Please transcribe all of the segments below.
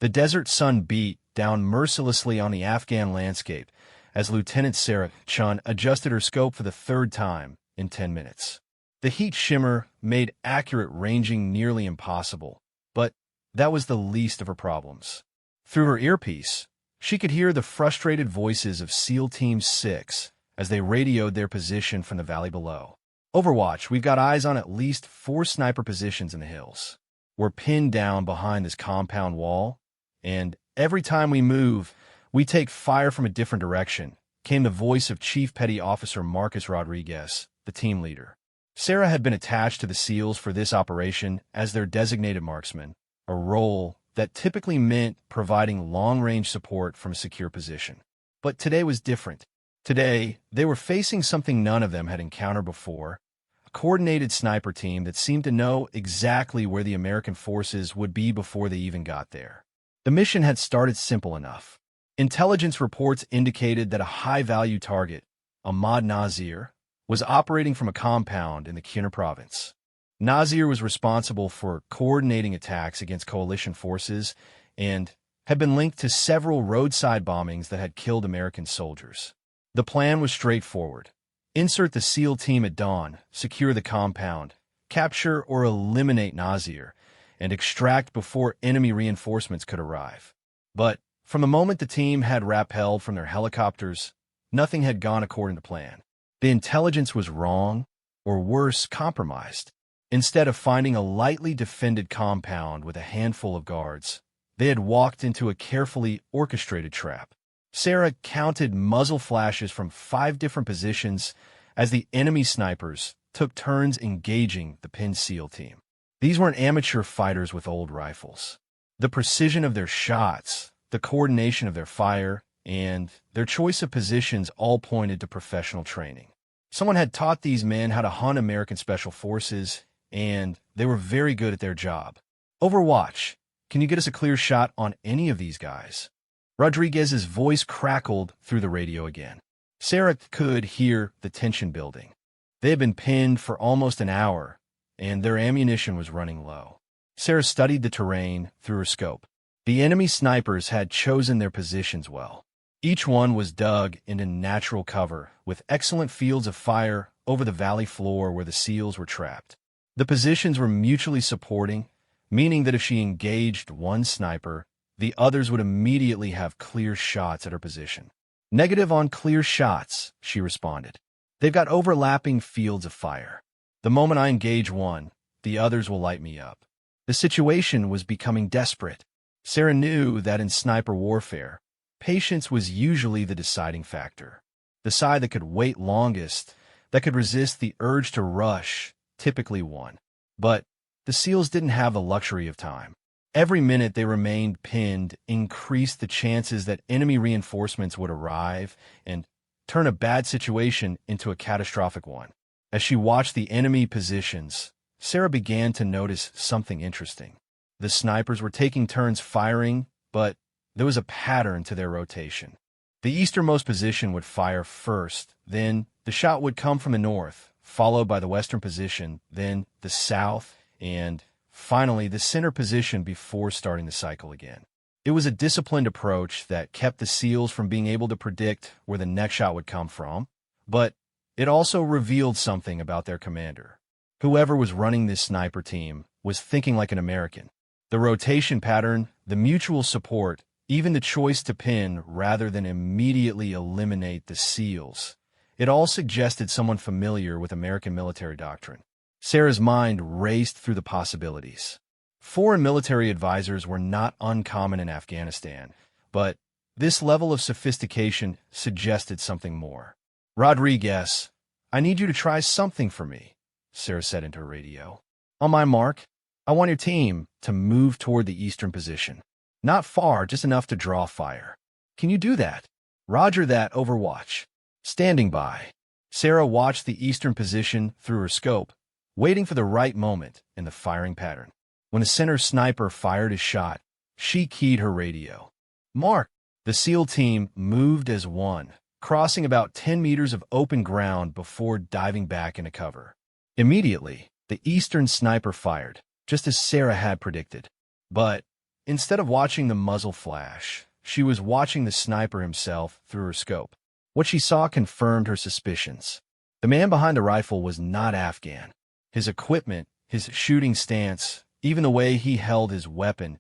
The desert sun beat down mercilessly on the Afghan landscape as Lieutenant Sarah Chun adjusted her scope for the third time in 10 minutes. The heat shimmer made accurate ranging nearly impossible, but that was the least of her problems. Through her earpiece, she could hear the frustrated voices of SEAL Team 6 as they radioed their position from the valley below. Overwatch, we've got eyes on at least 4 sniper positions in the hills. We're pinned down behind this compound wall, and every time we move, we take fire from a different direction, came the voice of Chief Petty Officer Marcus Rodriguez, the team leader. Sarah had been attached to the SEALs for this operation as their designated marksman, a role that typically meant providing long-range support from a secure position. But today was different. Today, they were facing something none of them had encountered before, a coordinated sniper team that seemed to know exactly where the American forces would be before they even got there. The mission had started simple enough. Intelligence reports indicated that a high-value target, Ahmad Nazir, was operating from a compound in the Khyber province. Nazir was responsible for coordinating attacks against coalition forces and had been linked to several roadside bombings that had killed American soldiers. The plan was straightforward. Insert the SEAL team at dawn, secure the compound, capture or eliminate Nazir, and extract before enemy reinforcements could arrive. But from the moment the team had rappelled from their helicopters, nothing had gone according to plan. The intelligence was wrong, or worse, compromised. Instead of finding a lightly defended compound with a handful of guards, they had walked into a carefully orchestrated trap. Sarah counted muzzle flashes from 5 different positions as the enemy snipers took turns engaging the pinned SEAL team. These weren't amateur fighters with old rifles. The precision of their shots, the coordination of their fire, and their choice of positions all pointed to professional training. Someone had taught these men how to hunt American Special Forces, and they were very good at their job. Overwatch, can you get us a clear shot on any of these guys? Rodriguez's voice crackled through the radio again. Sarah could hear the tension building. They had been pinned for almost an hour, and their ammunition was running low. Sarah studied the terrain through her scope. The enemy snipers had chosen their positions well. Each one was dug into natural cover, with excellent fields of fire over the valley floor where the SEALs were trapped. The positions were mutually supporting, meaning that if she engaged one sniper, the others would immediately have clear shots at her position. Negative on clear shots, she responded. They've got overlapping fields of fire. The moment I engage one, the others will light me up. The situation was becoming desperate. Sarah knew that in sniper warfare, patience was usually the deciding factor. The side that could wait longest, that could resist the urge to rush, typically won. But the SEALs didn't have the luxury of time. Every minute they remained pinned increased the chances that enemy reinforcements would arrive and turn a bad situation into a catastrophic one. As she watched the enemy positions, Sarah began to notice something interesting. The snipers were taking turns firing, but there was a pattern to their rotation. The easternmost position would fire first, then the shot would come from the north, followed by the western position, then the south, and finally the center position before starting the cycle again. It was a disciplined approach that kept the SEALs from being able to predict where the next shot would come from, but it also revealed something about their commander. Whoever was running this sniper team was thinking like an American. The rotation pattern, the mutual support, even the choice to pin rather than immediately eliminate the SEALs, it all suggested someone familiar with American military doctrine. Sarah's mind raced through the possibilities. Foreign military advisors were not uncommon in Afghanistan, but this level of sophistication suggested something more. Rodriguez, I need you to try something for me, Sarah said into her radio. On my mark, I want your team to move toward the eastern position. Not far, just enough to draw fire. Can you do that? Roger that, Overwatch. Standing by. Sarah watched the eastern position through her scope, waiting for the right moment in the firing pattern. When the center sniper fired his shot, she keyed her radio. Mark! The SEAL team moved as one, crossing about 10 meters of open ground before diving back into cover. Immediately, the eastern sniper fired, just as Sarah had predicted. But instead of watching the muzzle flash, she was watching the sniper himself through her scope. What she saw confirmed her suspicions. The man behind the rifle was not Afghan. His equipment, his shooting stance, even the way he held his weapon,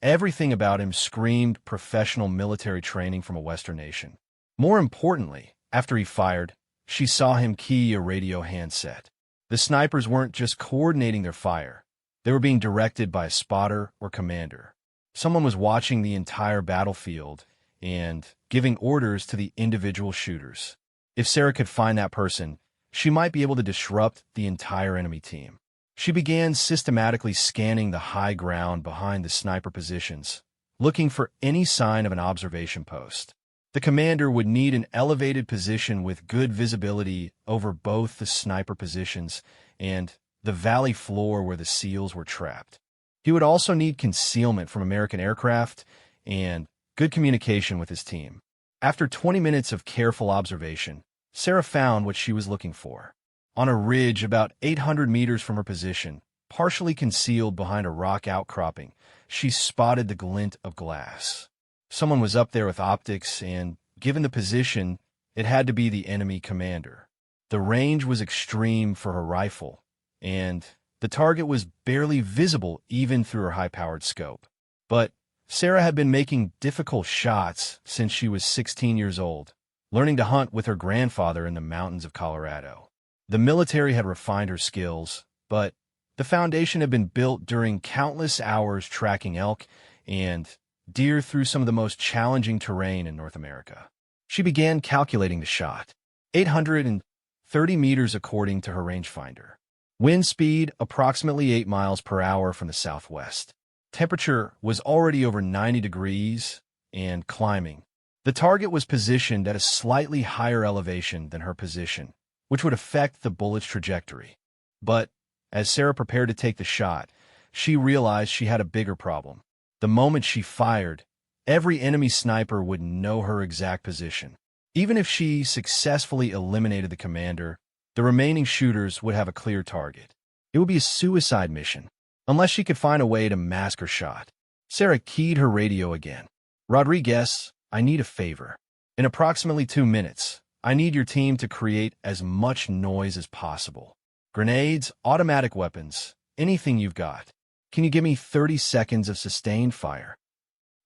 everything about him screamed professional military training from a Western nation. More importantly, after he fired, she saw him key a radio handset. The snipers weren't just coordinating their fire. They were being directed by a spotter or commander. Someone was watching the entire battlefield and giving orders to the individual shooters. If Sarah could find that person, she might be able to disrupt the entire enemy team. She began systematically scanning the high ground behind the sniper positions, looking for any sign of an observation post. The commander would need an elevated position with good visibility over both the sniper positions and the valley floor where the SEALs were trapped. He would also need concealment from American aircraft and good communication with his team. After 20 minutes of careful observation, Sarah found what she was looking for. On a ridge about 800 meters from her position, partially concealed behind a rock outcropping, she spotted the glint of glass. Someone was up there with optics, and given the position, it had to be the enemy commander. The range was extreme for her rifle, and the target was barely visible even through her high-powered scope. But Sarah had been making difficult shots since she was 16 years old, learning to hunt with her grandfather in the mountains of Colorado. The military had refined her skills, but the foundation had been built during countless hours tracking elk and deer through some of the most challenging terrain in North America. She began calculating the shot, 830 meters according to her rangefinder. Wind speed, approximately 8 miles per hour from the southwest. Temperature was already over 90 degrees and climbing. The target was positioned at a slightly higher elevation than her position, which would affect the bullet's trajectory. But as Sarah prepared to take the shot, she realized she had a bigger problem. The moment she fired, every enemy sniper would know her exact position. Even if she successfully eliminated the commander, the remaining shooters would have a clear target. It would be a suicide mission, unless she could find a way to mask her shot. Sarah keyed her radio again. "Rodriguez, I need a favor. In approximately 2 minutes, I need your team to create as much noise as possible. Grenades, automatic weapons, anything you've got. Can you give me 30 seconds of sustained fire?"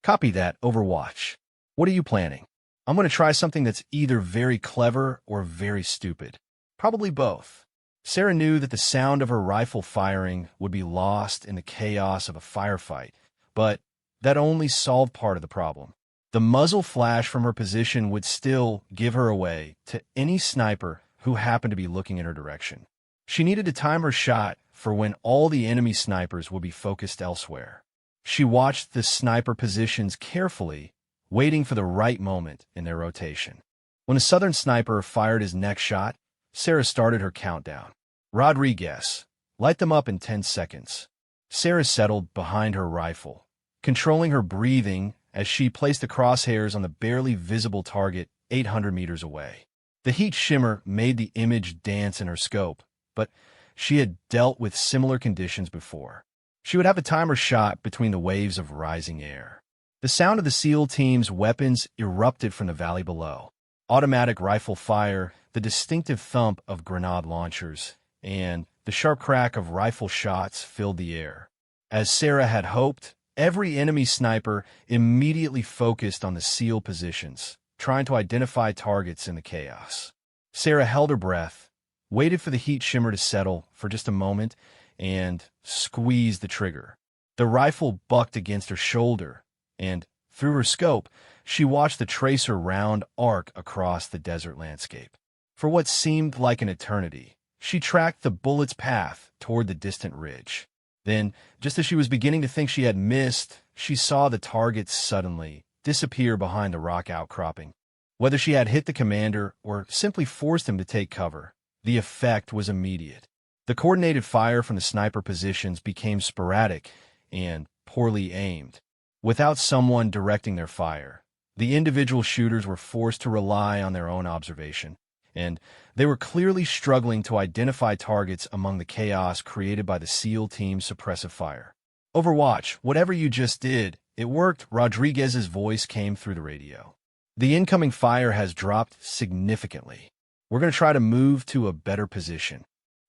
"Copy that, Overwatch. What are you planning?" "I'm going to try something that's either very clever or very stupid. Probably both." Sarah knew that the sound of her rifle firing would be lost in the chaos of a firefight, but that only solved part of the problem. The muzzle flash from her position would still give her away to any sniper who happened to be looking in her direction. She needed to time her shot for when all the enemy snipers would be focused elsewhere. She watched the sniper positions carefully, waiting for the right moment in their rotation. When a southern sniper fired his next shot, Sarah started her countdown. "Rodriguez, light them up in 10 seconds. Sarah settled behind her rifle, controlling her breathing as she placed the crosshairs on the barely visible target 800 meters away. The heat shimmer made the image dance in her scope, but she had dealt with similar conditions before. She would have to time her shot between the waves of rising air. The sound of the SEAL team's weapons erupted from the valley below. Automatic rifle fire, the distinctive thump of grenade launchers, and the sharp crack of rifle shots filled the air. As Sarah had hoped, every enemy sniper immediately focused on the SEAL positions, trying to identify targets in the chaos. Sarah held her breath, waited for the heat shimmer to settle for just a moment, and squeezed the trigger. The rifle bucked against her shoulder, and through her scope, she watched the tracer round arc across the desert landscape. For what seemed like an eternity, she tracked the bullet's path toward the distant ridge. Then, just as she was beginning to think she had missed, she saw the target suddenly disappear behind the rock outcropping. Whether she had hit the commander or simply forced him to take cover, the effect was immediate. The coordinated fire from the sniper positions became sporadic and poorly aimed. Without someone directing their fire, the individual shooters were forced to rely on their own observation, and they were clearly struggling to identify targets among the chaos created by the SEAL team's suppressive fire. Overwatch, whatever you just did, it worked. Rodriguez's voice came through the radio. The incoming fire has dropped significantly. We're going to try to move to a better position.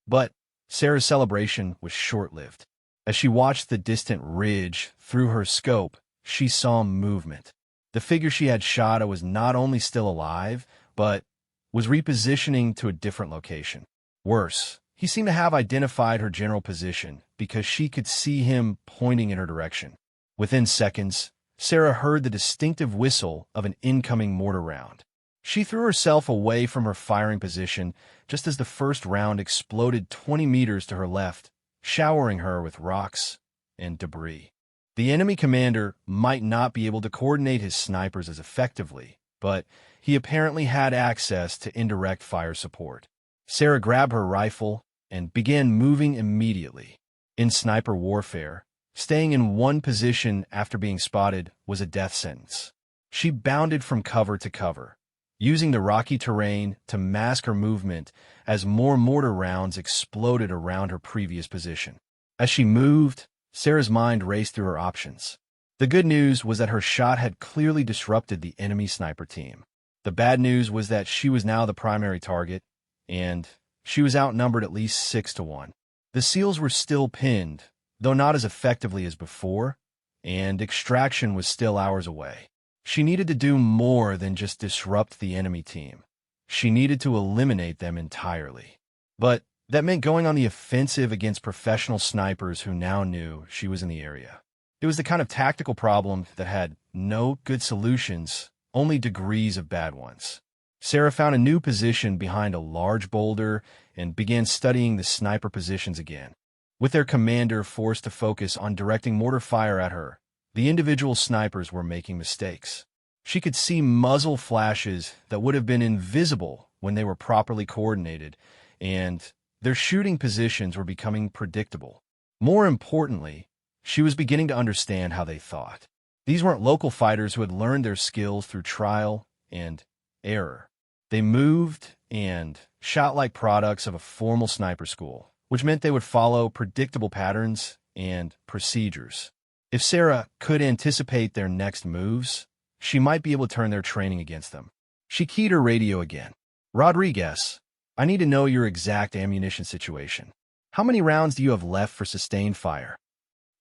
But Sarah's celebration was short-lived. As she watched the distant ridge through her scope, she saw movement. The figure she had shot was not only still alive, but was repositioning to a different location. Worse, he seemed to have identified her general position because she could see him pointing in her direction. Within seconds, Sarah heard the distinctive whistle of an incoming mortar round. She threw herself away from her firing position just as the first round exploded 20 meters to her left, showering her with rocks and debris. The enemy commander might not be able to coordinate his snipers as effectively, but he apparently had access to indirect fire support. Sarah grabbed her rifle and began moving immediately. In sniper warfare, staying in one position after being spotted was a death sentence. She bounded from cover to cover, using the rocky terrain to mask her movement as more mortar rounds exploded around her previous position. As she moved, Sarah's mind raced through her options. The good news was that her shot had clearly disrupted the enemy sniper team. The bad news was that she was now the primary target, and she was outnumbered at least 6-1. The SEALs were still pinned, though not as effectively as before, and extraction was still hours away. She needed to do more than just disrupt the enemy team. She needed to eliminate them entirely. But that meant going on the offensive against professional snipers who now knew she was in the area. It was the kind of tactical problem that had no good solutions, only degrees of bad ones. Sarah found a new position behind a large boulder and began studying the sniper positions again. With their commander forced to focus on directing mortar fire at her, the individual snipers were making mistakes. She could see muzzle flashes that would have been invisible when they were properly coordinated, and their shooting positions were becoming predictable. More importantly, she was beginning to understand how they thought. These weren't local fighters who had learned their skills through trial and error. They moved and shot like products of a formal sniper school, which meant they would follow predictable patterns and procedures. If Sarah could anticipate their next moves, she might be able to turn their training against them. She keyed her radio again. "Rodriguez, I need to know your exact ammunition situation. How many rounds do you have left for sustained fire?"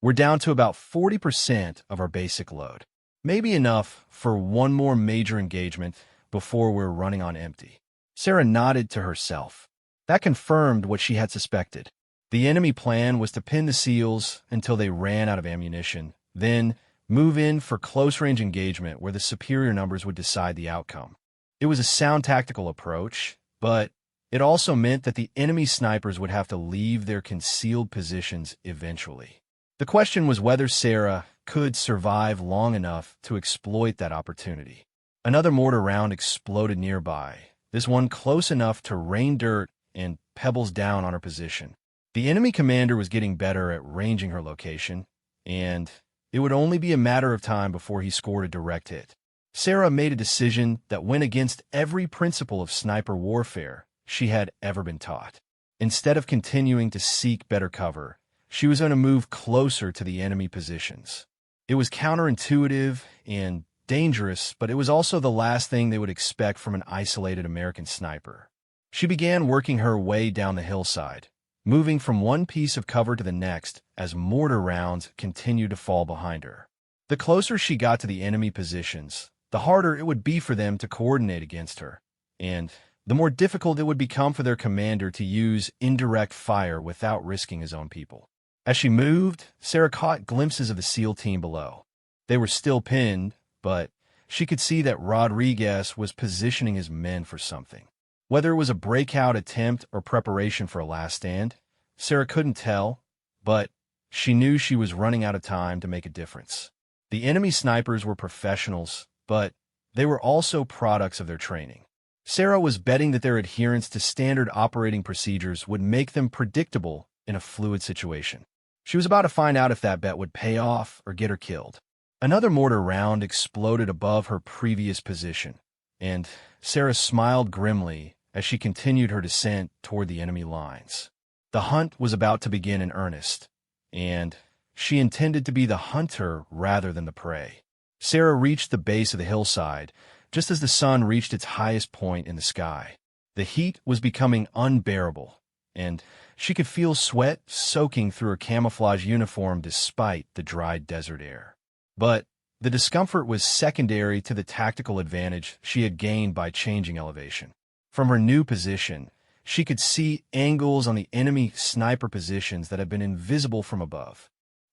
"We're down to about 40% of our basic load. Maybe enough for one more major engagement before we're running on empty." Sarah nodded to herself. That confirmed what she had suspected. The enemy plan was to pin the SEALs until they ran out of ammunition, then move in for close-range engagement where the superior numbers would decide the outcome. It was a sound tactical approach, but it also meant that the enemy snipers would have to leave their concealed positions eventually. The question was whether Sarah could survive long enough to exploit that opportunity. Another mortar round exploded nearby, this one close enough to rain dirt and pebbles down on her position. The enemy commander was getting better at ranging her location, and it would only be a matter of time before he scored a direct hit. Sarah made a decision that went against every principle of sniper warfare she had ever been taught. Instead of continuing to seek better cover, she was going to move closer to the enemy positions. It was counterintuitive and dangerous, but it was also the last thing they would expect from an isolated American sniper. She began working her way down the hillside, moving from one piece of cover to the next as mortar rounds continued to fall behind her. The closer she got to the enemy positions, the harder it would be for them to coordinate against her, and the more difficult it would become for their commander to use indirect fire without risking his own people. As she moved, Sarah caught glimpses of the SEAL team below. They were still pinned, but she could see that Rodriguez was positioning his men for something. Whether it was a breakout attempt or preparation for a last stand, Sarah couldn't tell, but she knew she was running out of time to make a difference. The enemy snipers were professionals, but they were also products of their training. Sarah was betting that their adherence to standard operating procedures would make them predictable in a fluid situation. She was about to find out if that bet would pay off or get her killed. Another mortar round exploded above her previous position, and Sarah smiled grimly as she continued her descent toward the enemy lines. The hunt was about to begin in earnest, and she intended to be the hunter rather than the prey. Sarah reached the base of the hillside, just as the sun reached its highest point in the sky. The heat was becoming unbearable, and she could feel sweat soaking through her camouflage uniform despite the dry desert air. But the discomfort was secondary to the tactical advantage she had gained by changing elevation. From her new position, she could see angles on the enemy sniper positions that had been invisible from above.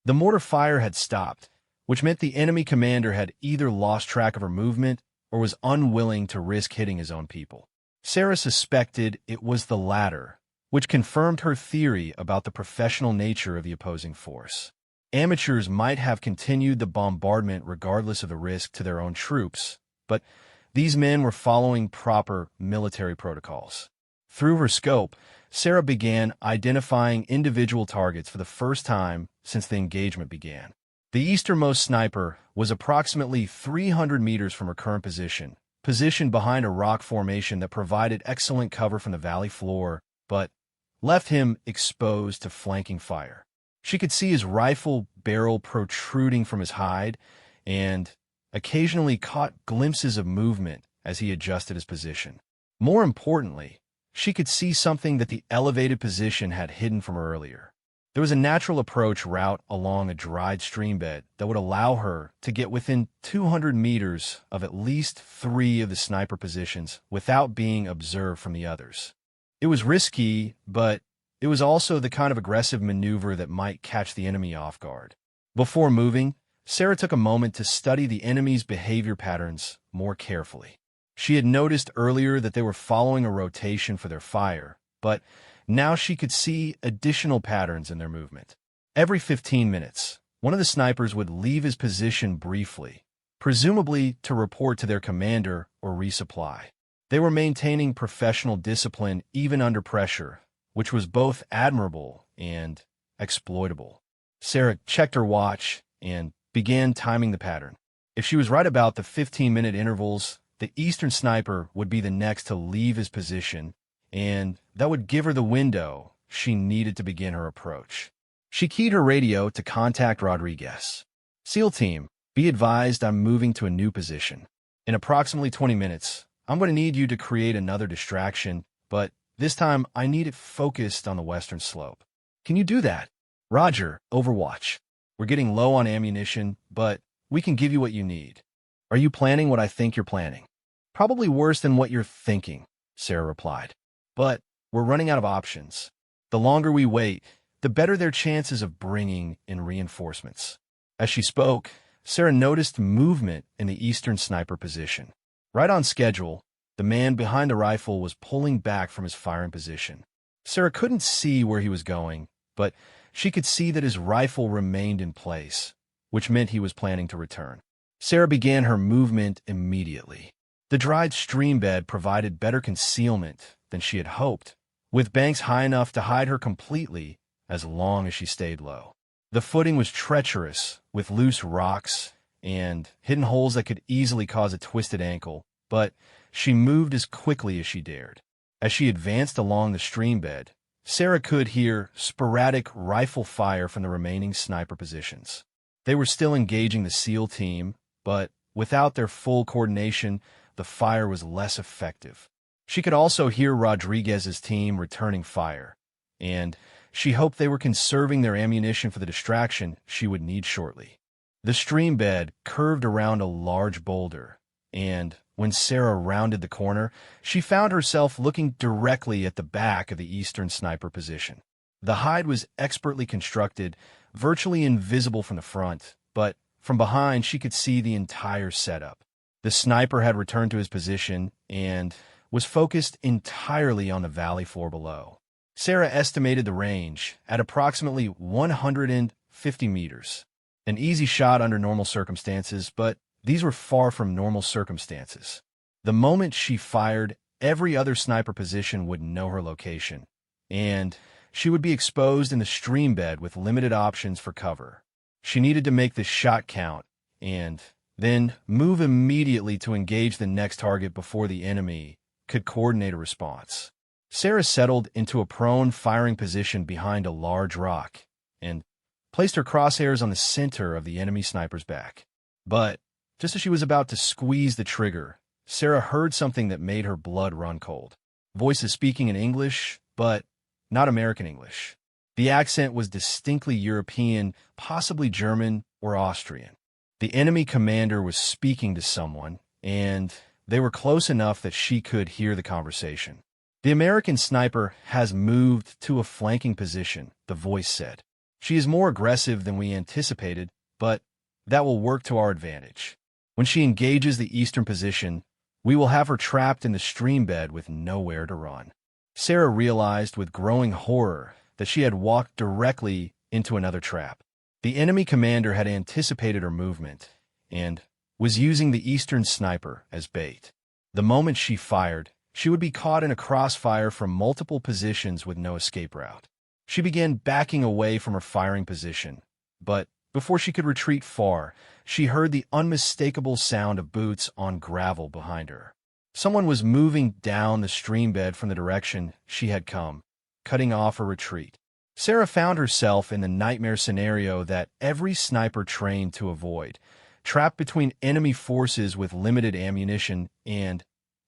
The mortar fire had stopped, which meant the enemy commander had either lost track of her movement or was unwilling to risk hitting his own people. Sarah suspected it was the latter, which confirmed her theory about the professional nature of the opposing force. Amateurs might have continued the bombardment regardless of the risk to their own troops, but these men were following proper military protocols. Through her scope, Sarah began identifying individual targets for the first time since the engagement began. The easternmost sniper was approximately 300 meters from her current position, positioned behind a rock formation that provided excellent cover from the valley floor, but left him exposed to flanking fire. She could see his rifle barrel protruding from his hide and occasionally caught glimpses of movement as he adjusted his position. More importantly, she could see something that the elevated position had hidden from her earlier. There was a natural approach route along a dried stream bed that would allow her to get within 200 meters of at least 3 of the sniper positions without being observed from the others. It was risky, but it was also the kind of aggressive maneuver that might catch the enemy off guard. Before moving, Sarah took a moment to study the enemy's behavior patterns more carefully. She had noticed earlier that they were following a rotation for their fire, but now she could see additional patterns in their movement. Every 15 minutes, one of the snipers would leave his position briefly, presumably to report to their commander or resupply. They were maintaining professional discipline even under pressure, which was both admirable and exploitable. Sarah checked her watch and began timing the pattern. If she was right about the 15-minute intervals, the eastern sniper would be the next to leave his position, and that would give her the window she needed to begin her approach. She keyed her radio to contact Rodriguez. "SEAL team, be advised I'm moving to a new position. In approximately 20 minutes, I'm going to need you to create another distraction, but this time I need it focused on the western slope. Can you do that?" "Roger, Overwatch. We're getting low on ammunition, but we can give you what you need." "Are you planning what I think you're planning?" "Probably worse than what you're thinking," Sarah replied. "But we're running out of options. The longer we wait, the better their chances of bringing in reinforcements." As she spoke, Sarah noticed movement in the eastern sniper position. Right on schedule, the man behind the rifle was pulling back from his firing position. Sarah couldn't see where he was going, but she could see that his rifle remained in place, which meant he was planning to return. Sarah began her movement immediately. The dried stream bed provided better concealment than she had hoped, with banks high enough to hide her completely as long as she stayed low. The footing was treacherous, with loose rocks and hidden holes that could easily cause a twisted ankle, but she moved as quickly as she dared. As she advanced along the stream bed, Sarah could hear sporadic rifle fire from the remaining sniper positions. They were still engaging the SEAL team, but without their full coordination, the fire was less effective. She could also hear Rodriguez's team returning fire, and she hoped they were conserving their ammunition for the distraction she would need shortly. The stream bed curved around a large boulder, and when Sarah rounded the corner, she found herself looking directly at the back of the eastern sniper position. The hide was expertly constructed, virtually invisible from the front, but from behind she could see the entire setup. The sniper had returned to his position and was focused entirely on the valley floor below. Sarah estimated the range at approximately 150 meters. An easy shot under normal circumstances, but these were far from normal circumstances. The moment she fired, every other sniper position would know her location, and she would be exposed in the stream bed with limited options for cover. She needed to make this shot count, and then move immediately to engage the next target before the enemy could coordinate a response. Sarah settled into a prone firing position behind a large rock, and placed her crosshairs on the center of the enemy sniper's back. But just as she was about to squeeze the trigger, Sarah heard something that made her blood run cold. Voices speaking in English, but not American English. The accent was distinctly European, possibly German or Austrian. The enemy commander was speaking to someone, and they were close enough that she could hear the conversation. "The American sniper has moved to a flanking position," the voice said. "She is more aggressive than we anticipated, but that will work to our advantage. When she engages the eastern position, we will have her trapped in the stream bed with nowhere to run." Sarah realized with growing horror that she had walked directly into another trap. The enemy commander had anticipated her movement and was using the eastern sniper as bait. The moment she fired, she would be caught in a crossfire from multiple positions with no escape route. She began backing away from her firing position, but before she could retreat far, she heard the unmistakable sound of boots on gravel behind her. Someone was moving down the stream bed from the direction she had come, cutting off her retreat. Sarah found herself in the nightmare scenario that every sniper trained to avoid, trapped between enemy forces with limited ammunition and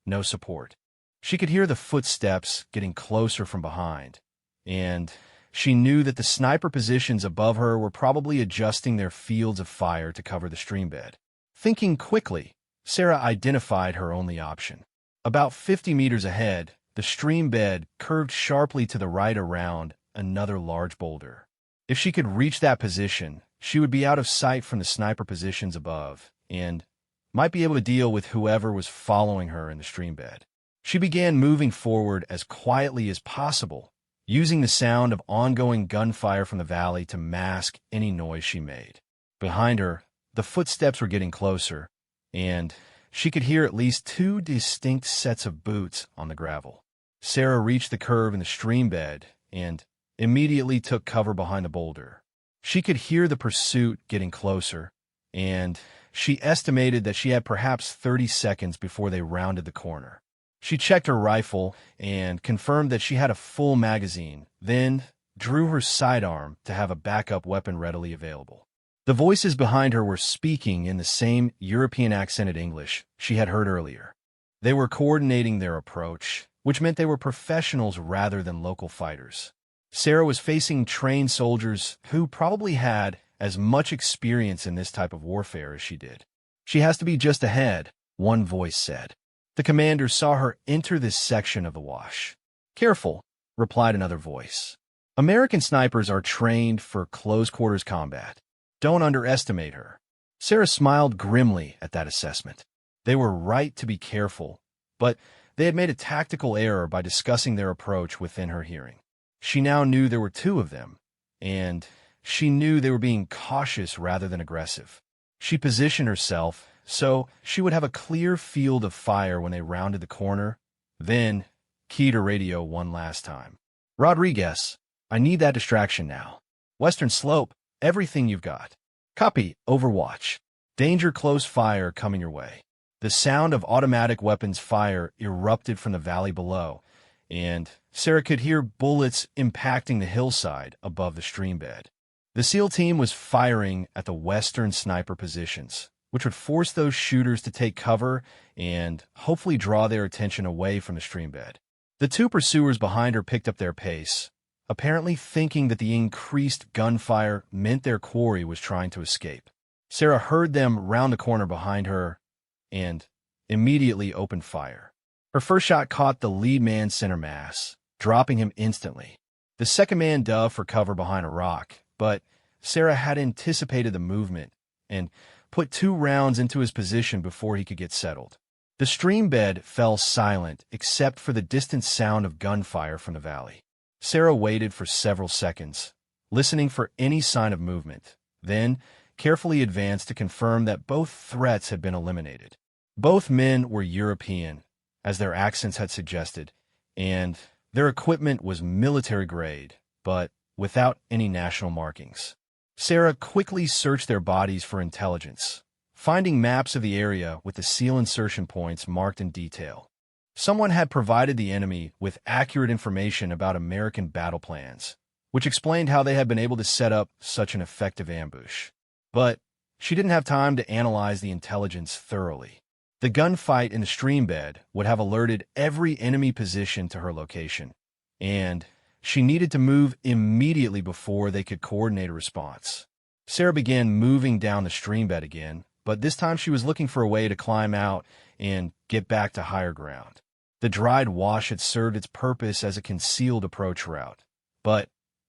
no support. She could hear the footsteps getting closer from behind, and she knew that the sniper positions above her were probably adjusting their fields of fire to cover the stream bed. Thinking quickly, Sarah identified her only option. About 50 meters ahead, the stream bed curved sharply to the right around another large boulder. If she could reach that position, she would be out of sight from the sniper positions above and might be able to deal with whoever was following her in the stream bed. She began moving forward as quietly as possible, using the sound of ongoing gunfire from the valley to mask any noise she made. Behind her, the footsteps were getting closer, and she could hear at least 2 distinct sets of boots on the gravel. Sarah reached the curve in the stream bed and immediately took cover behind the boulder. She could hear the pursuit getting closer, and she estimated that she had perhaps 30 seconds before they rounded the corner. She checked her rifle and confirmed that she had a full magazine, then drew her sidearm to have a backup weapon readily available. The voices behind her were speaking in the same European-accented English she had heard earlier. They were coordinating their approach, which meant they were professionals rather than local fighters. Sarah was facing trained soldiers who probably had as much experience in this type of warfare as she did. "She has to be just ahead," one voice said. The commander saw her enter this section of the wash. "Careful," replied another voice. "American snipers are trained for close-quarters combat. Don't underestimate her." Sarah smiled grimly at that assessment. They were right to be careful, but they had made a tactical error by discussing their approach within her hearing. She now knew there were 2 of them, and she knew they were being cautious rather than aggressive. She positioned herself so she would have a clear field of fire when they rounded the corner, then keyed her radio one last time. "Rodriguez, I need that distraction now. Western slope, everything you've got. Copy, Overwatch. Danger close fire coming your way." The sound of automatic weapons fire erupted from the valley below, and Sarah could hear bullets impacting the hillside above the stream bed. The SEAL team was firing at the western sniper positions, which would force those shooters to take cover and hopefully draw their attention away from the stream bed. The 2 pursuers behind her picked up their pace, apparently thinking that the increased gunfire meant their quarry was trying to escape. Sarah heard them round the corner behind her and immediately opened fire. Her first shot caught the lead man's center mass, dropping him instantly. The second man dove for cover behind a rock, but Sarah had anticipated the movement and put 2 rounds into his position before he could get settled. The stream bed fell silent except for the distant sound of gunfire from the valley. Sarah waited for several seconds, listening for any sign of movement, then carefully advanced to confirm that both threats had been eliminated. Both men were European, as their accents had suggested, and their equipment was military grade, but without any national markings. Sarah quickly searched their bodies for intelligence, finding maps of the area with the SEAL insertion points marked in detail. Someone had provided the enemy with accurate information about American battle plans, which explained how they had been able to set up such an effective ambush. But she didn't have time to analyze the intelligence thoroughly. The gunfight in the stream bed would have alerted every enemy position to her location, and she needed to move immediately before they could coordinate a response. Sarah began moving down the stream bed again, but this time she was looking for a way to climb out and get back to higher ground. The dried wash had served its purpose as a concealed approach route, but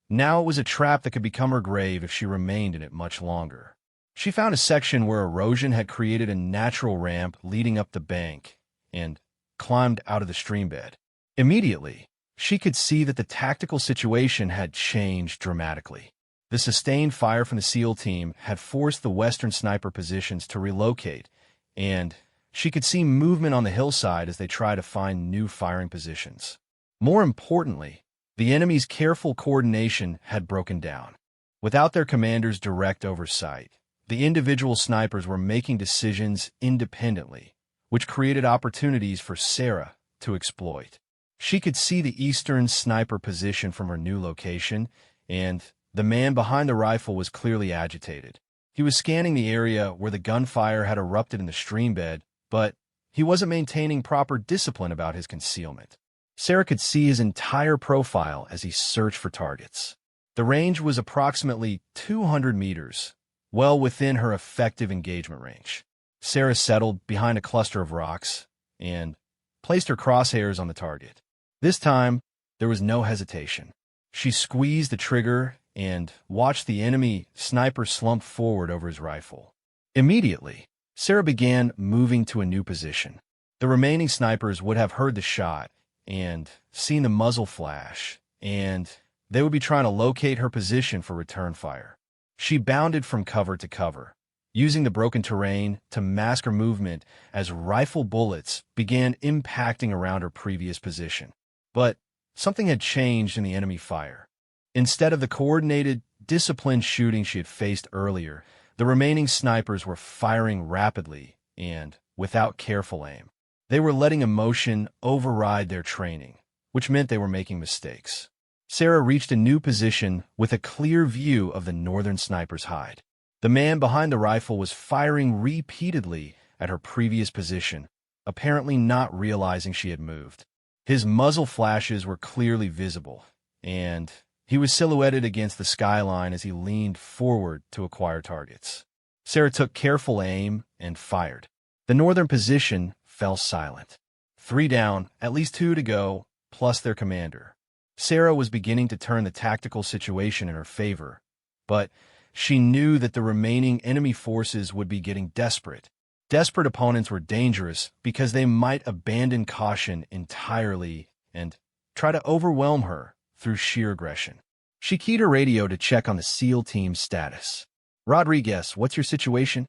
now it was a trap that could become her grave if she remained in it much longer. She found a section where erosion had created a natural ramp leading up the bank and climbed out of the stream bed. Immediately, she could see that the tactical situation had changed dramatically. The sustained fire from the SEAL team had forced the Western sniper positions to relocate, and she could see movement on the hillside as they tried to find new firing positions. More importantly, the enemy's careful coordination had broken down. Without their commander's direct oversight, the individual snipers were making decisions independently, which created opportunities for Sarah to exploit. She could see the eastern sniper position from her new location, and the man behind the rifle was clearly agitated. He was scanning the area where the gunfire had erupted in the stream bed, but he wasn't maintaining proper discipline about his concealment. Sarah could see his entire profile as he searched for targets. The range was approximately 200 meters, well within her effective engagement range. Sarah settled behind a cluster of rocks and placed her crosshairs on the target. This time, there was no hesitation. She squeezed the trigger and watched the enemy sniper slump forward over his rifle. Immediately, Sarah began moving to a new position. The remaining snipers would have heard the shot and seen the muzzle flash, and they would be trying to locate her position for return fire. She bounded from cover to cover, using the broken terrain to mask her movement as rifle bullets began impacting around her previous position. But something had changed in the enemy fire. Instead of the coordinated, disciplined shooting she had faced earlier, the remaining snipers were firing rapidly and without careful aim. They were letting emotion override their training, which meant they were making mistakes. Sarah reached a new position with a clear view of the northern sniper's hide. The man behind the rifle was firing repeatedly at her previous position, apparently not realizing she had moved. His muzzle flashes were clearly visible, and he was silhouetted against the skyline as he leaned forward to acquire targets. Sarah took careful aim and fired. The northern position fell silent. 3 down, at least 2 to go, plus their commander. Sarah was beginning to turn the tactical situation in her favor, but she knew that the remaining enemy forces would be getting desperate. Desperate opponents were dangerous because they might abandon caution entirely and try to overwhelm her through sheer aggression. She keyed her radio to check on the SEAL team's status. "Rodriguez, what's your situation?"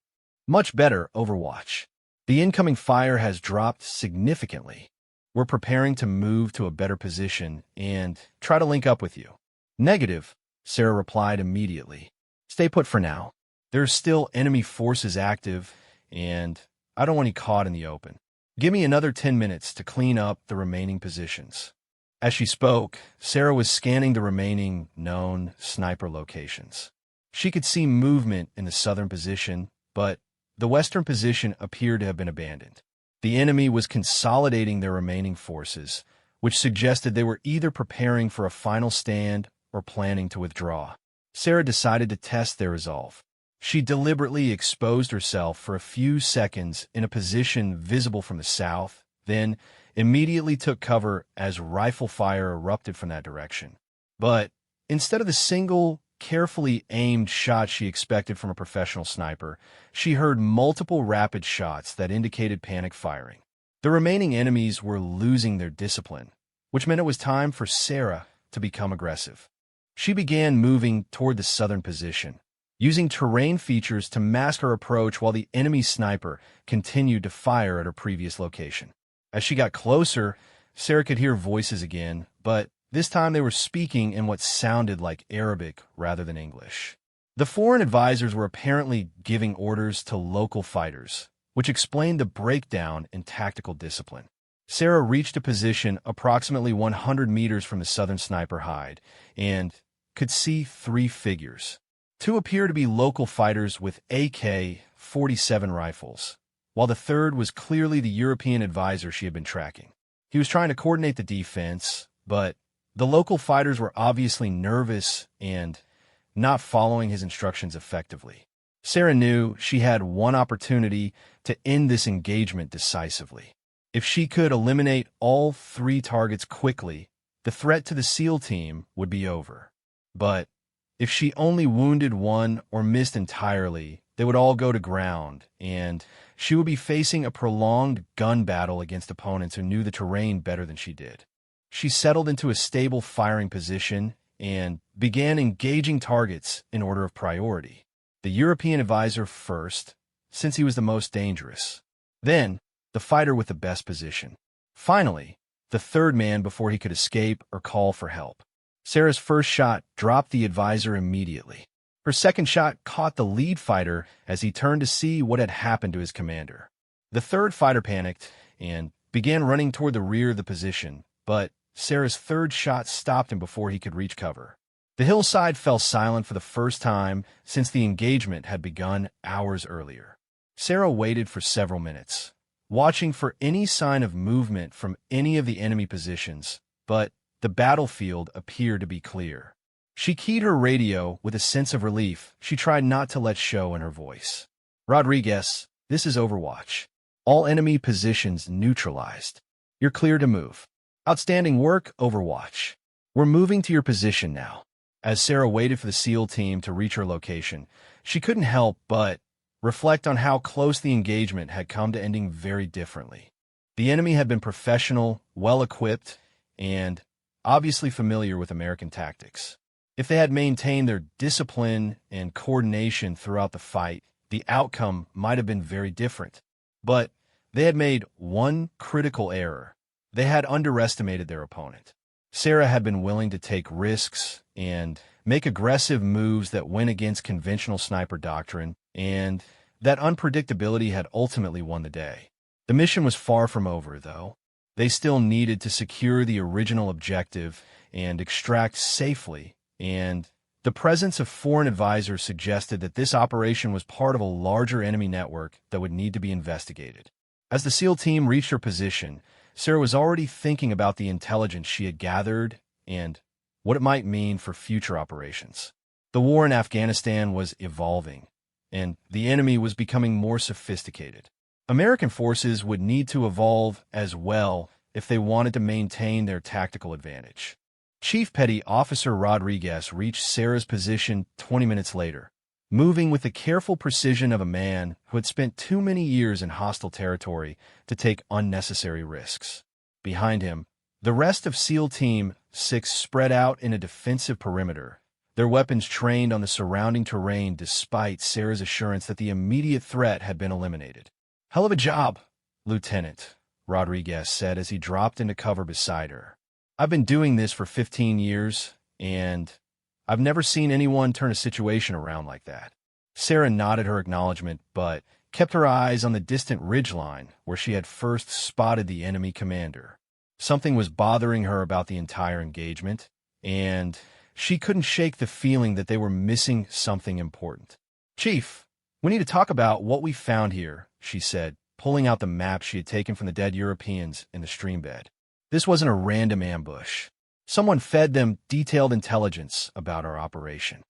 "Much better, Overwatch. The incoming fire has dropped significantly. We're preparing to move to a better position and try to link up with you." "Negative," Sarah replied immediately. "Stay put for now. There's still enemy forces active, and I don't want you caught in the open. Give me another 10 minutes to clean up the remaining positions." As she spoke, Sarah was scanning the remaining known sniper locations. She could see movement in the southern position, but the western position appeared to have been abandoned. The enemy was consolidating their remaining forces, which suggested they were either preparing for a final stand or planning to withdraw. Sarah decided to test their resolve. She deliberately exposed herself for a few seconds in a position visible from the south, then immediately took cover as rifle fire erupted from that direction. But instead of the single, carefully aimed shot she expected from a professional sniper, she heard multiple rapid shots that indicated panic firing. The remaining enemies were losing their discipline, which meant it was time for Sarah to become aggressive. She began moving toward the southern position, using terrain features to mask her approach while the enemy sniper continued to fire at her previous location. As she got closer, Sarah could hear voices again, but this time they were speaking in what sounded like Arabic rather than English. The foreign advisors were apparently giving orders to local fighters, which explained the breakdown in tactical discipline. Sarah reached a position approximately 100 meters from the southern sniper hide and could see three figures. Two appear to be local fighters with AK-47 rifles, while the third was clearly the European advisor she had been tracking. He was trying to coordinate the defense, but the local fighters were obviously nervous and not following his instructions effectively. Sarah knew she had one opportunity to end this engagement decisively. If she could eliminate all three targets quickly, the threat to the SEAL team would be over. But if she only wounded one or missed entirely, they would all go to ground, and she would be facing a prolonged gun battle against opponents who knew the terrain better than she did. She settled into a stable firing position and began engaging targets in order of priority. The European advisor first, since he was the most dangerous. Then, the fighter with the best position. Finally, the third man before he could escape or call for help. Sarah's first shot dropped the advisor immediately. Her second shot caught the lead fighter as he turned to see what had happened to his commander. The third fighter panicked and began running toward the rear of the position, but Sarah's third shot stopped him before he could reach cover. The hillside fell silent for the first time since the engagement had begun hours earlier. Sarah waited for several minutes, watching for any sign of movement from any of the enemy positions, but the battlefield appeared to be clear. She keyed her radio with a sense of relief she tried not to let show in her voice. "Rodriguez, this is Overwatch. All enemy positions neutralized. You're clear to move. Outstanding work, Overwatch. We're moving to your position now." As Sarah waited for the SEAL team to reach her location, she couldn't help but reflect on how close the engagement had come to ending very differently. The enemy had been professional, well-equipped, and obviously familiar with American tactics. If they had maintained their discipline and coordination throughout the fight, the outcome might have been very different. But they had made one critical error. They had underestimated their opponent. Sarah had been willing to take risks and make aggressive moves that went against conventional sniper doctrine, and that unpredictability had ultimately won the day. The mission was far from over, though. They still needed to secure the original objective and extract safely, and the presence of foreign advisors suggested that this operation was part of a larger enemy network that would need to be investigated. As the SEAL team reached her position, Sarah was already thinking about the intelligence she had gathered and what it might mean for future operations. The war in Afghanistan was evolving, and the enemy was becoming more sophisticated. American forces would need to evolve as well if they wanted to maintain their tactical advantage. Chief Petty Officer Rodriguez reached Sarah's position 20 minutes later, moving with the careful precision of a man who had spent too many years in hostile territory to take unnecessary risks. Behind him, the rest of SEAL Team 6 spread out in a defensive perimeter, their weapons trained on the surrounding terrain despite Sarah's assurance that the immediate threat had been eliminated. "Hell of a job, Lieutenant," Rodriguez said as he dropped into cover beside her. "I've been doing this for 15 years, and I've never seen anyone turn a situation around like that." Sarah nodded her acknowledgement, but kept her eyes on the distant ridgeline where she had first spotted the enemy commander. Something was bothering her about the entire engagement, and she couldn't shake the feeling that they were missing something important. "Chief, we need to talk about what we found here," she said, pulling out the map she had taken from the dead Europeans in the stream bed. "This wasn't a random ambush. Someone fed them detailed intelligence about our operation."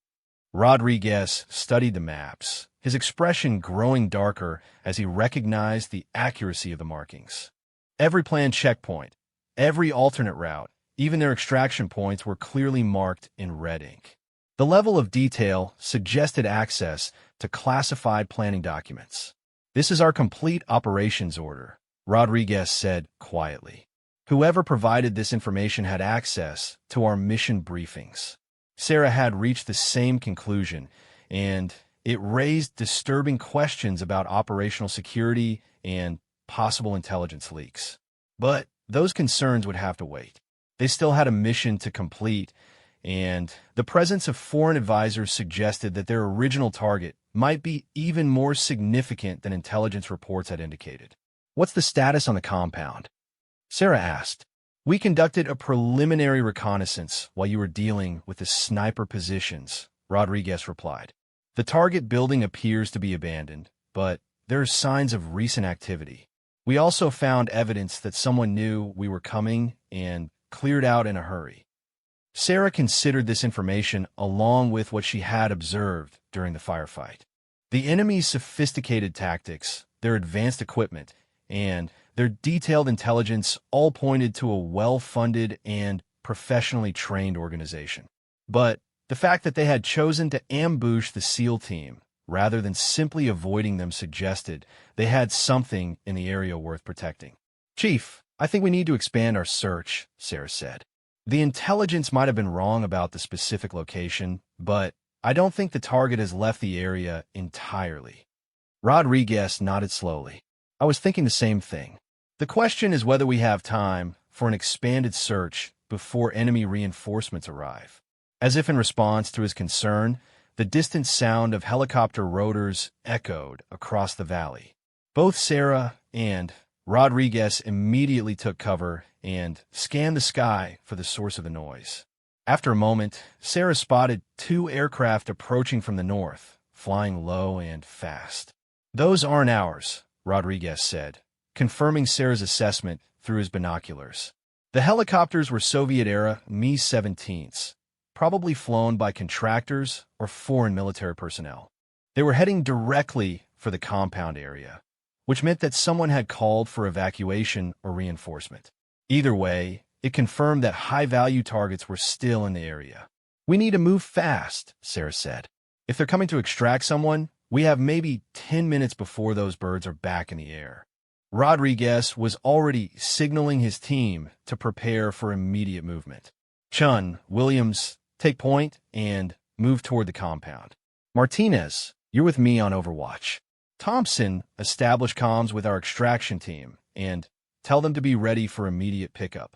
Rodriguez studied the maps, his expression growing darker as he recognized the accuracy of the markings. Every planned checkpoint, every alternate route, even their extraction points were clearly marked in red ink. The level of detail suggested access to classified planning documents. "This is our complete operations order," Rodriguez said quietly. "Whoever provided this information had access to our mission briefings." Sarah had reached the same conclusion, and it raised disturbing questions about operational security and possible intelligence leaks. But those concerns would have to wait. They still had a mission to complete, and the presence of foreign advisors suggested that their original target might be even more significant than intelligence reports had indicated. "What's the status on the compound?" Sarah asked. We conducted a preliminary reconnaissance while you were dealing with the sniper positions, Rodriguez replied. The target building appears to be abandoned, but there are signs of recent activity. We also found evidence that someone knew we were coming and cleared out in a hurry. Sarah considered this information along with what she had observed during the firefight. The enemy's sophisticated tactics, their advanced equipment, and their detailed intelligence all pointed to a well-funded and professionally trained organization. But the fact that they had chosen to ambush the SEAL team rather than simply avoiding them suggested they had something in the area worth protecting. Chief, I think we need to expand our search, Sarah said. The intelligence might have been wrong about the specific location, but I don't think the target has left the area entirely. Rodriguez nodded slowly. I was thinking the same thing. The question is whether we have time for an expanded search before enemy reinforcements arrive. As if in response to his concern, the distant sound of helicopter rotors echoed across the valley. Both Sarah and Rodriguez immediately took cover and scanned the sky for the source of the noise. After a moment, Sarah spotted 2 aircraft approaching from the north, flying low and fast. Those aren't ours, Rodriguez said, confirming Sarah's assessment through his binoculars. The helicopters were Soviet-era Mi-17s, probably flown by contractors or foreign military personnel. They were heading directly for the compound area, which meant that someone had called for evacuation or reinforcement. Either way, it confirmed that high-value targets were still in the area. We need to move fast, Sarah said. If they're coming to extract someone, we have maybe 10 minutes before those birds are back in the air. Rodriguez was already signaling his team to prepare for immediate movement. Chun, Williams, take point and move toward the compound. Martinez, you're with me on Overwatch. Thompson, establish comms with our extraction team and tell them to be ready for immediate pickup.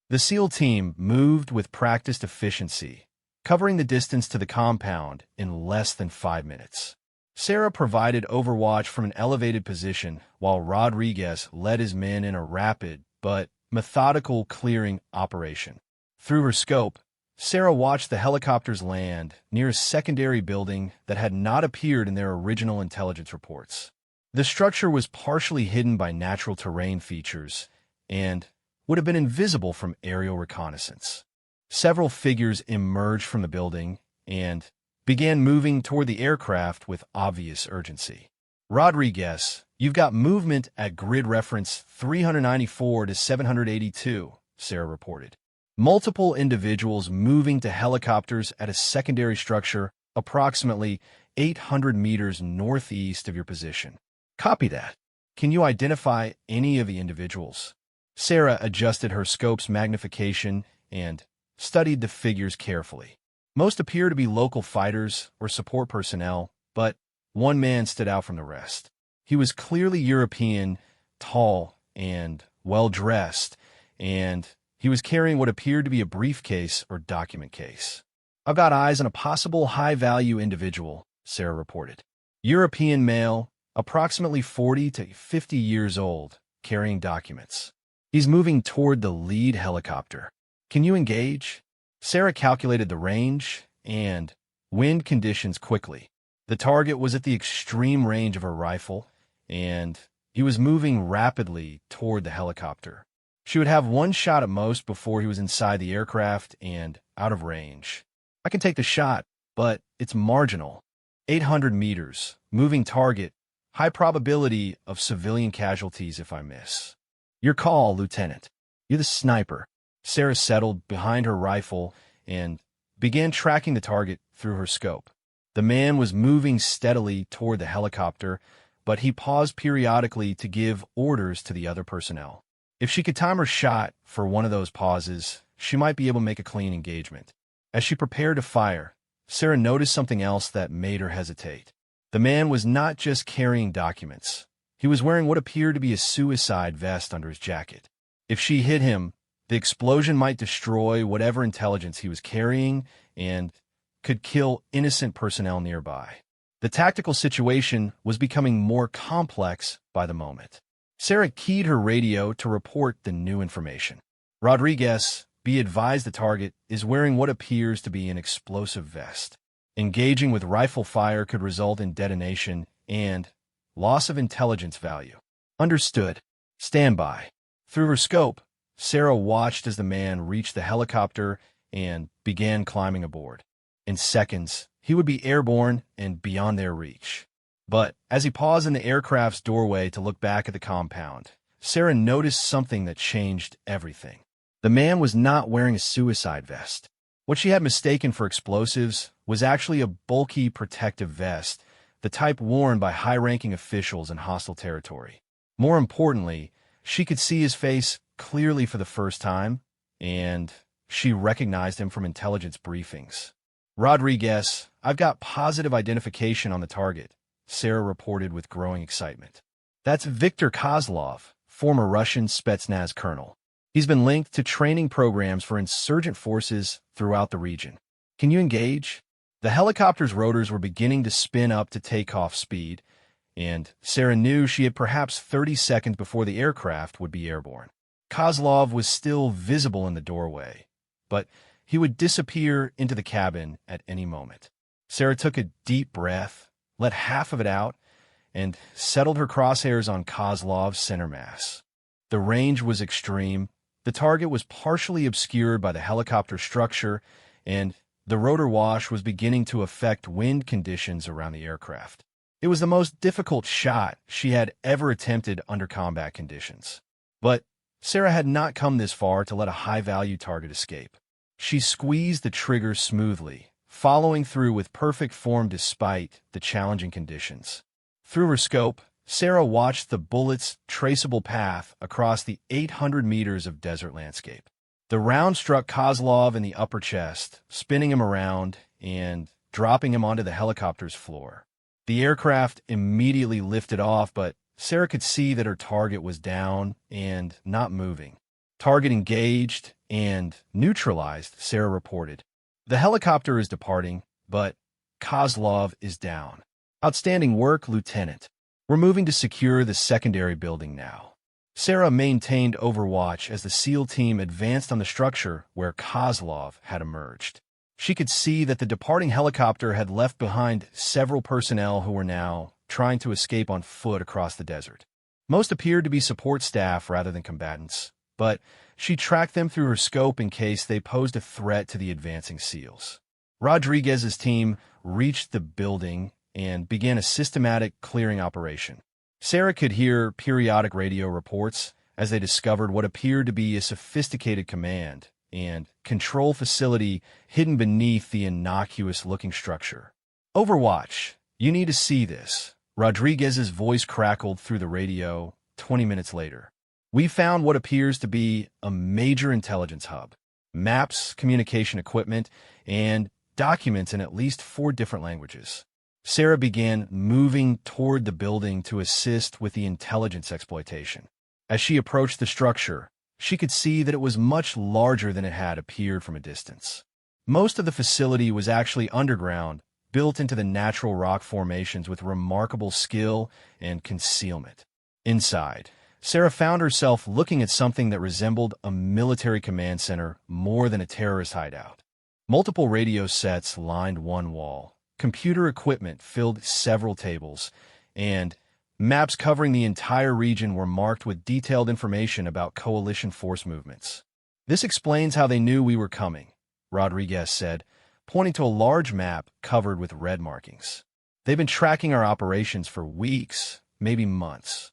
The SEAL team moved with practiced efficiency, covering the distance to the compound in less than 5 minutes. Sarah provided overwatch from an elevated position while Rodriguez led his men in a rapid but methodical clearing operation. Through her scope, Sarah watched the helicopters land near a secondary building that had not appeared in their original intelligence reports. The structure was partially hidden by natural terrain features and would have been invisible from aerial reconnaissance. Several figures emerged from the building and began moving toward the aircraft with obvious urgency. Rodriguez, you've got movement at grid reference 394 to 782, Sarah reported. Multiple individuals moving to helicopters at a secondary structure approximately 800 meters northeast of your position. Copy that. Can you identify any of the individuals? Sarah adjusted her scope's magnification and studied the figures carefully. Most appear to be local fighters or support personnel, but one man stood out from the rest. He was clearly European, tall and well-dressed, and he was carrying what appeared to be a briefcase or document case. I've got eyes on a possible high-value individual, Sarah reported. European male, approximately 40 to 50 years old, carrying documents. He's moving toward the lead helicopter. Can you engage? Sarah calculated the range and wind conditions quickly. The target was at the extreme range of her rifle, and he was moving rapidly toward the helicopter. She would have one shot at most before he was inside the aircraft and out of range. I can take the shot, but it's marginal. 800 meters, moving target, high probability of civilian casualties if I miss. Your call, Lieutenant. You're the sniper. Sarah settled behind her rifle and began tracking the target through her scope. The man was moving steadily toward the helicopter, but he paused periodically to give orders to the other personnel. If she could time her shot for one of those pauses, she might be able to make a clean engagement. As she prepared to fire, Sarah noticed something else that made her hesitate. The man was not just carrying documents. He was wearing what appeared to be a suicide vest under his jacket. If she hit him, the explosion might destroy whatever intelligence he was carrying and could kill innocent personnel nearby. The tactical situation was becoming more complex by the moment. Sarah keyed her radio to report the new information. Rodriguez, be advised the target is wearing what appears to be an explosive vest. Engaging with rifle fire could result in detonation and loss of intelligence value. Understood. Stand by. Through her scope, Sarah watched as the man reached the helicopter and began climbing aboard. In seconds, he would be airborne and beyond their reach. But as he paused in the aircraft's doorway to look back at the compound, Sarah noticed something that changed everything. The man was not wearing a suicide vest. What she had mistaken for explosives was actually a bulky protective vest, the type worn by high-ranking officials in hostile territory. More importantly, she could see his face clearly for the first time, and she recognized him from intelligence briefings. Rodriguez, I've got positive identification on the target, Sarah reported with growing excitement. That's Viktor Kozlov, former Russian Spetsnaz colonel. He's been linked to training programs for insurgent forces throughout the region. Can you engage? The helicopter's rotors were beginning to spin up to takeoff speed, and Sarah knew she had perhaps 30 seconds before the aircraft would be airborne. Kozlov was still visible in the doorway, but he would disappear into the cabin at any moment. Sarah took a deep breath, let half of it out, and settled her crosshairs on Kozlov's center mass. The range was extreme. The target was partially obscured by the helicopter structure, and the rotor wash was beginning to affect wind conditions around the aircraft. It was the most difficult shot she had ever attempted under combat conditions. But Sarah had not come this far to let a high-value target escape. She squeezed the trigger smoothly, following through with perfect form despite the challenging conditions. Through her scope, Sarah watched the bullet's traceable path across the 800 meters of desert landscape. The round struck Kozlov in the upper chest, spinning him around and dropping him onto the helicopter's floor. The aircraft immediately lifted off, but Sarah could see that her target was down and not moving. Target engaged and neutralized, Sarah reported. The helicopter is departing, but Kozlov is down. Outstanding work, Lieutenant. We're moving to secure the secondary building now. Sarah maintained overwatch as the SEAL team advanced on the structure where Kozlov had emerged. She could see that the departing helicopter had left behind several personnel who were now trying to escape on foot across the desert. Most appeared to be support staff rather than combatants, but she tracked them through her scope in case they posed a threat to the advancing SEALs. Rodriguez's team reached the building and began a systematic clearing operation. Sarah could hear periodic radio reports as they discovered what appeared to be a sophisticated command and control facility hidden beneath the innocuous-looking structure. Overwatch, you need to see this. Rodriguez's voice crackled through the radio 20 minutes later. We found what appears to be a major intelligence hub. Maps, communication equipment, and documents in at least 4 different languages. Sarah began moving toward the building to assist with the intelligence exploitation. As she approached the structure, she could see that it was much larger than it had appeared from a distance. Most of the facility was actually underground, built into the natural rock formations with remarkable skill and concealment. Inside, Sarah found herself looking at something that resembled a military command center more than a terrorist hideout. Multiple radio sets lined one wall. Computer equipment filled several tables, and maps covering the entire region were marked with detailed information about coalition force movements. This explains how they knew we were coming, Rodriguez said, pointing to a large map covered with red markings. They've been tracking our operations for weeks, maybe months.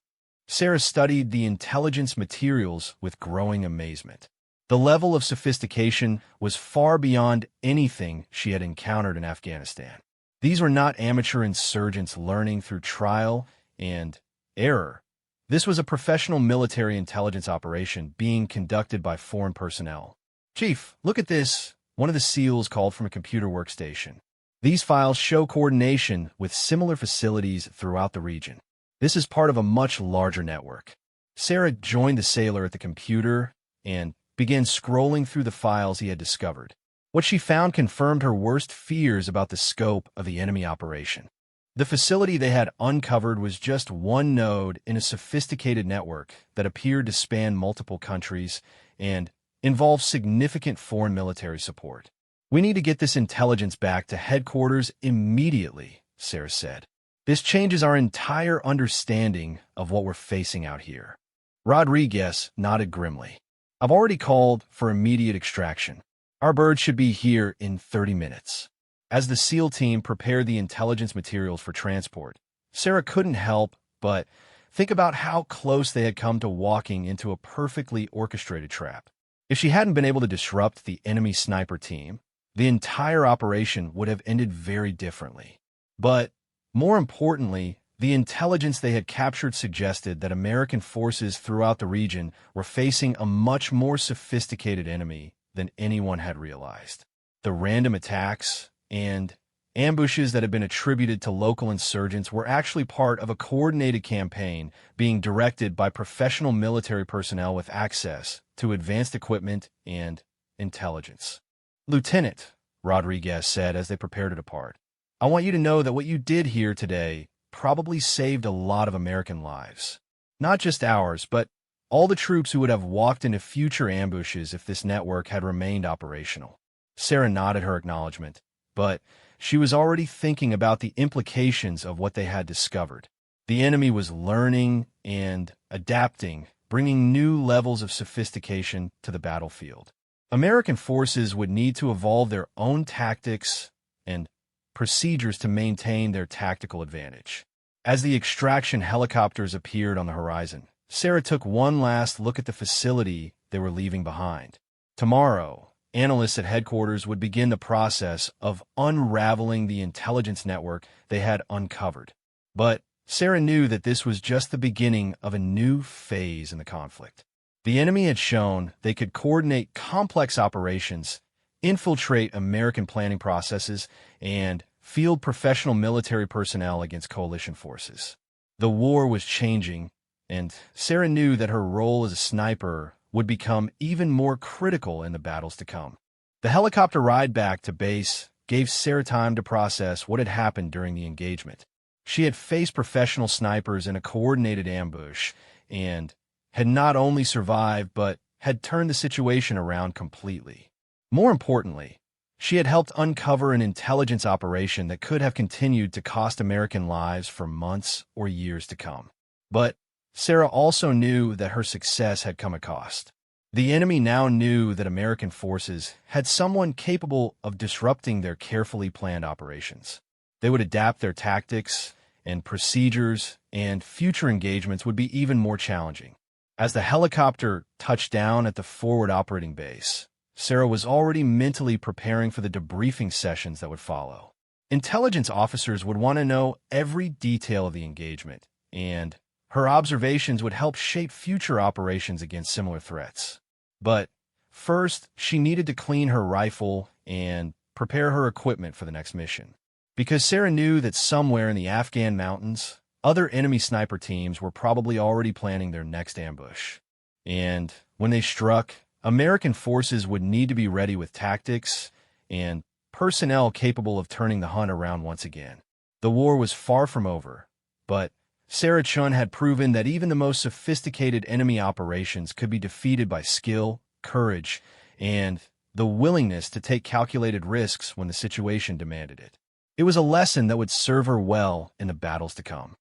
Sarah studied the intelligence materials with growing amazement. The level of sophistication was far beyond anything she had encountered in Afghanistan. These were not amateur insurgents learning through trial and error. This was a professional military intelligence operation being conducted by foreign personnel. Chief, look at this, one of the SEALs called from a computer workstation. These files show coordination with similar facilities throughout the region. This is part of a much larger network. Sarah joined the sailor at the computer and began scrolling through the files he had discovered. What she found confirmed her worst fears about the scope of the enemy operation. The facility they had uncovered was just one node in a sophisticated network that appeared to span multiple countries and involves significant foreign military support. "We need to get this intelligence back to headquarters immediately," Sarah said. "This changes our entire understanding of what we're facing out here." Rodriguez nodded grimly. "I've already called for immediate extraction. Our bird should be here in 30 minutes. As the SEAL team prepared the intelligence materials for transport, Sarah couldn't help but think about how close they had come to walking into a perfectly orchestrated trap. If she hadn't been able to disrupt the enemy sniper team, the entire operation would have ended very differently. But more importantly, the intelligence they had captured suggested that American forces throughout the region were facing a much more sophisticated enemy than anyone had realized. The random attacks and ambushes that had been attributed to local insurgents were actually part of a coordinated campaign being directed by professional military personnel with access to advanced equipment and intelligence. "Lieutenant," Rodriguez said as they prepared to depart, "I want you to know that what you did here today probably saved a lot of American lives. Not just ours, but all the troops who would have walked into future ambushes if this network had remained operational." Sarah nodded her acknowledgement, but she was already thinking about the implications of what they had discovered. The enemy was learning and adapting, bringing new levels of sophistication to the battlefield. American forces would need to evolve their own tactics and procedures to maintain their tactical advantage. As the extraction helicopters appeared on the horizon, Sarah took one last look at the facility they were leaving behind. Tomorrow, analysts at headquarters would begin the process of unraveling the intelligence network they had uncovered. But Sarah knew that this was just the beginning of a new phase in the conflict. The enemy had shown they could coordinate complex operations, infiltrate American planning processes, and field professional military personnel against coalition forces. The war was changing, and Sarah knew that her role as a sniper would become even more critical in the battles to come. The helicopter ride back to base gave Sarah time to process what had happened during the engagement. She had faced professional snipers in a coordinated ambush and had not only survived but had turned the situation around completely. More importantly, she had helped uncover an intelligence operation that could have continued to cost American lives for months or years to come. But Sarah also knew that her success had come at cost. The enemy now knew that American forces had someone capable of disrupting their carefully planned operations. They would adapt their tactics and procedures, and future engagements would be even more challenging. As the helicopter touched down at the forward operating base, Sarah was already mentally preparing for the debriefing sessions that would follow. Intelligence officers would want to know every detail of the engagement, and her observations would help shape future operations against similar threats. But first, she needed to clean her rifle and prepare her equipment for the next mission. Because Sarah knew that somewhere in the Afghan mountains, other enemy sniper teams were probably already planning their next ambush. And when they struck, American forces would need to be ready with tactics and personnel capable of turning the hunt around once again. The war was far from over, but Sarah Chun had proven that even the most sophisticated enemy operations could be defeated by skill, courage, and the willingness to take calculated risks when the situation demanded it. It was a lesson that would serve her well in the battles to come.